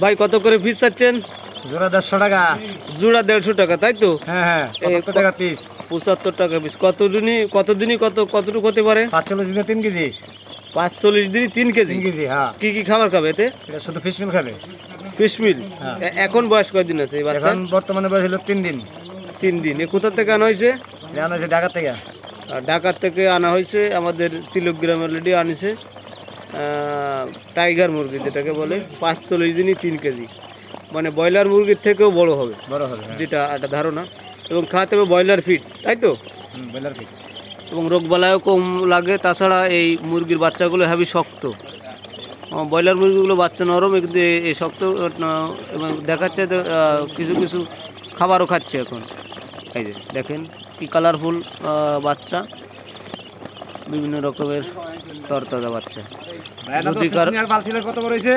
ভাই কত করে পিস চাচ্ছেন? জোড়া 150 টাকা। জোড়া 150 টাকা, তাই তো? হ্যাঁ 75 টাকা পিস। 75 টাকা পিস। কতদিনই কতটুকু হতে পারে? 45 দিনে 3 কেজি। 45 দিনই 3 কেজি। 3 কেজি হ্যাঁ। কি কি খাবার খাবে এতে? এটা শুধু ফিশ মিল খাবে। Fish meal. হ্যাঁ। এখন বয়স কয়দিন আছে এই বাচ্চা? এখন বর্তমানে বয়স হলো 3 দিন। 3 দিন। এ কোথা থেকে আনা হয়েছে? এটা আনা হয়েছে ঢাকা থেকে। ঢাকা থেকে আনা হয়েছে, আমাদের তিলকগ্রামের লেডি আনিছে টাইগার মুরগি যেটাকে বলে। 45 দিনই 3 কেজি, মানে ব্রয়লার মুরগির থেকেও বড় হবে, বড় হবে হ্যাঁ। যেটা একটা ধারণা। এবং খাওয়াতে হবে ব্রয়লার ফিড, তাই তো? Broiler fish. এবং রোগবালাইও কম লাগে। তাছাড়া এই মুরগির বাচ্চাগুলো হেভি শক্ত। ব্রয়লার মুরগিগুলো বাচ্চা নরম, কিন্তু এই শক্ত। এবং দেখাচ্ছে তো কিছু কিছু খাবারও খাচ্ছে এখন। এই যে দেখেন কি কালারফুল বাচ্চা, বিভিন্ন রকমের তরতাজা বাচ্চা। ভাই না যদি কার কত বড় হয়েছে?